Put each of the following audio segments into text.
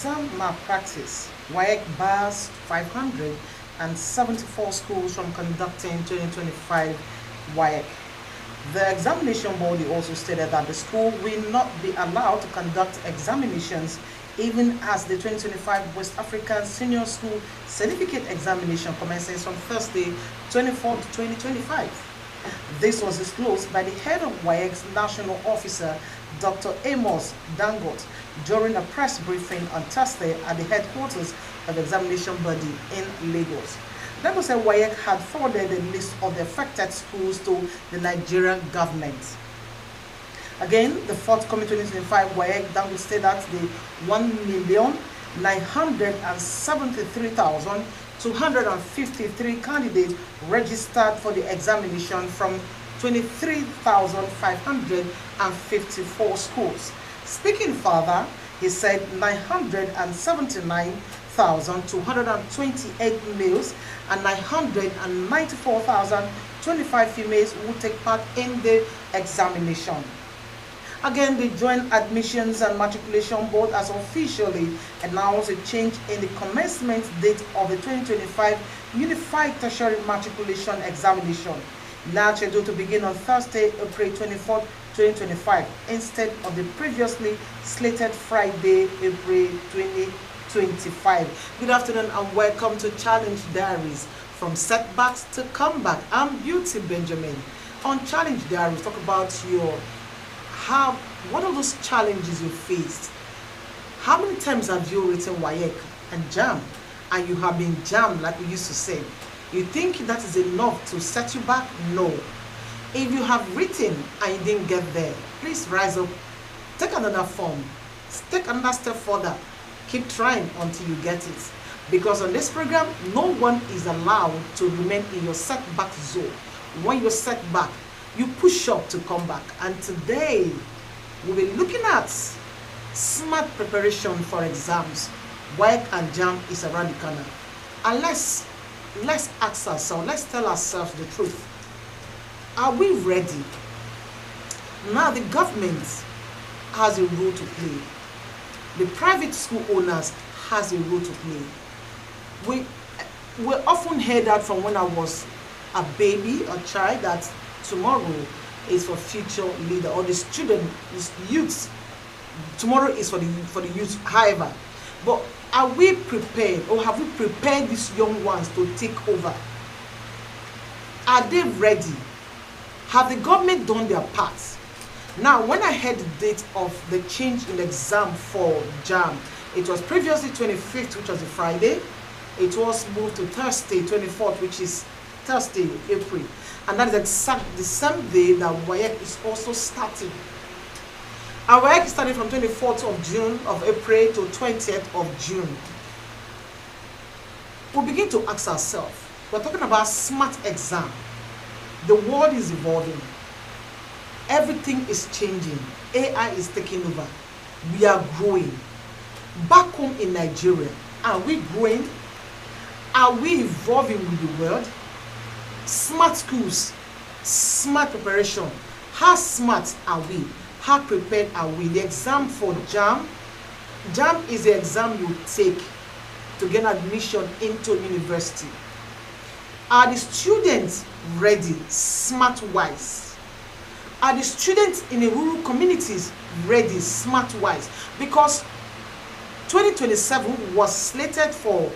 exam malpractice, WAEC bars 574 schools from conducting 2025 WAEC. The examination body also stated that the school will not be allowed to conduct examinations even as the 2025 West African Senior School Certificate Examination commences on Thursday, 24th, 2025. This was disclosed by the head of WAEC's national officer, Dr. Amos Dangot, during a press briefing on Thursday at the headquarters of the examination body in Lagos. Dangot said WAEC had forwarded a list of the affected schools to the Nigerian government. Again, the forthcoming 2025 WAEC, Dangot stated that the 1,973,253 candidates registered for the examination from 23,554 schools. Speaking further, he said 979,228 males and 994,025 females will take part in the examination. Again, the Joint Admissions and Matriculation Board has officially announced a change in the commencement date of the 2025 Unified Tertiary Matriculation Examination, now scheduled to begin on Thursday, April 24, 2025, instead of the previously slated Friday, April 2025. Good afternoon and welcome to Challenge Diaries, from setbacks to comeback. I'm Beauty Benjamin. On Challenge Diaries, talk about what are those challenges you faced? How many times have you written WAEC and JAM and you have been jammed, like we used to say? You think that is enough to set you back? No. If you have written and you didn't get there, please rise up, take another form, take another step further, keep trying until you get it. Because on this program, no one is allowed to remain in your setback zone. When you're set back, you push up to come back. And today we'll be looking at smart preparation for exams. WAEC and JAM is around the corner. And let's ask ourselves, let's tell ourselves the truth. Are we ready? Now the government has a role to play. The private school owners has a role to play. We often hear that from when I was a baby, a child, that tomorrow is for future leader, or the student, the youths. Tomorrow is for the youth. However, but are we prepared, or have we prepared these young ones to take over? Are they ready? Have the government done their part? Now, when I heard the date of the change in the exam for JAM, it was previously 25th, which was a Friday. It was moved to Thursday, 24th, which is Thursday, April. And that is exactly the same day that WAEC is also starting. Our WAEC is starting from 24th of June of April to 20th of June. We begin to ask ourselves, we're talking about smart exam. The world is evolving. Everything is changing. AI is taking over. We are growing. Back home in Nigeria, are we growing? Are we evolving with the world? Smart schools, smart preparation. How smart are we? How prepared are we? The exam for JAM. JAM is the exam you take to gain admission into university. Are the students ready, smart-wise? Are the students in the rural communities ready, smart-wise? Because 2027 was slated for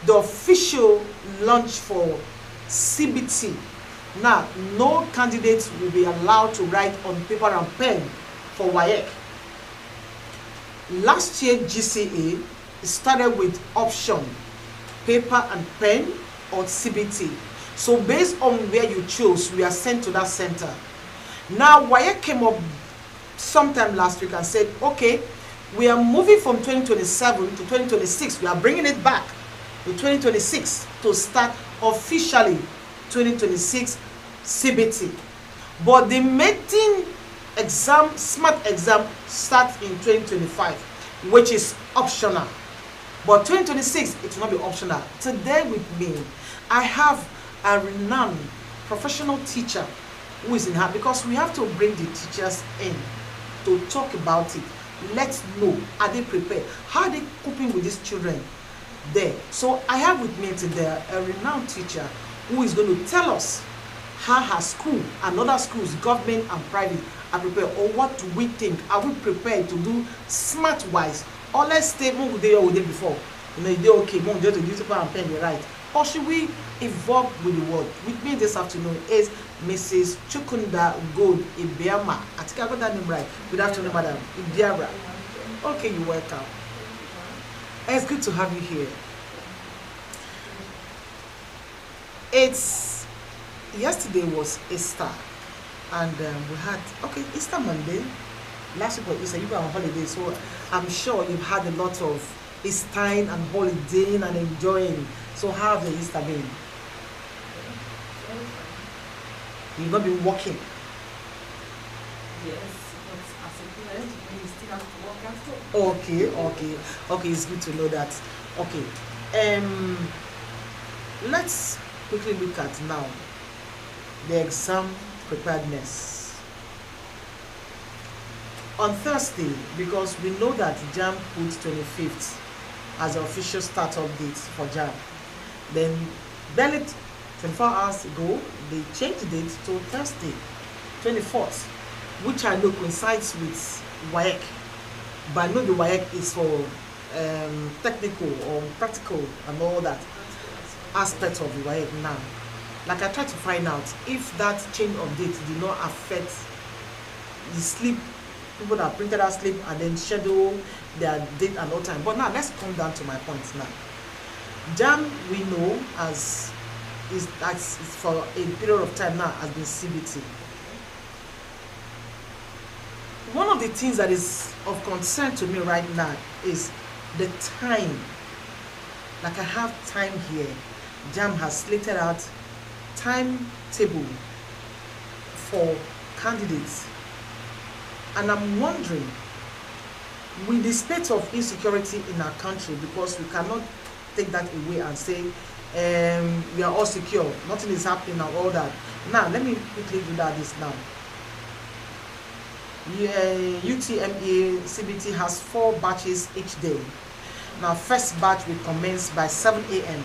the official launch for CBT. Now, no candidates will be allowed to write on paper and pen for WAEC. Last year, GCA started with option, paper and pen, or CBT. So based on where you chose, we are sent to that center. Now, WAEC came up sometime last week and said, okay, we are moving from 2027 to 2026. We are bringing it back to 2026 to start officially 2026 CBT. But the maiden exam, smart exam, starts in 2025, which is optional. But 2026, it will not be optional. Today with me, I have a renowned professional teacher who is in her, because we have to bring the teachers in to talk about it. Let's know, are they prepared? How are they coping with these children there? So I have with me today a renowned teacher who is going to tell us how her school and other schools, government and private, are prepared, or what do we think? Are we prepared to do smart wise? Or let's stay more day or day before. You know, they okay, more just to use paper and pen, they write. Or should we evolve with the world? With me this afternoon is Mrs. CHUKWUNDAH Ibeama. I think I got that name right. Good afternoon, Madam. IBERAAN. Okay, you're welcome. It's good to have you here. Yesterday was Easter, and we had Easter Monday. Last week was Easter. You were on holiday, so I'm sure you've had a lot of Easter and holidaying and enjoying. So how have the Easter been? You've not been working. Yes, but as a parent, you still have to work after. Okay, it's good to know that. Okay, let's quickly look at now the exam preparedness. On Thursday, because we know that JAMB put 25th as the official start-up date for JAMB, then barely 24 hours ago, they changed the date to Thursday, 24th, which I know coincides with WAEC. But I know the WAEC is for technical or practical and all that aspect of the WAEC now. Like I tried to find out if that change of date did not affect the sleep, people that printed out sleep and then schedule their date and all time. But now let's come down to my point now. JAMB, we know as that's for a period of time now has been CBT. One of the things that is of concern to me right now is the time. Like I have time here. JAMB has slated out timetable for candidates, and I'm wondering, with the state of insecurity in our country, because we cannot take that away and say we are all secure, nothing is happening and all that. Now let me quickly do this now. UTME CBT has 4 batches each day. Now first batch will commence by 7 a.m.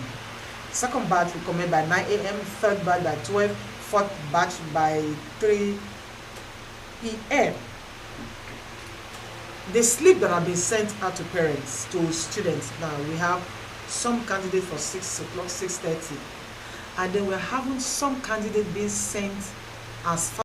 Second batch will commence by 9 a.m. Third batch by 12. Fourth batch by 3 p.m. The slip that have been sent out to parents, to students, now we have some candidates for 6 o'clock, 6:30, and then we're having some candidates being sent as far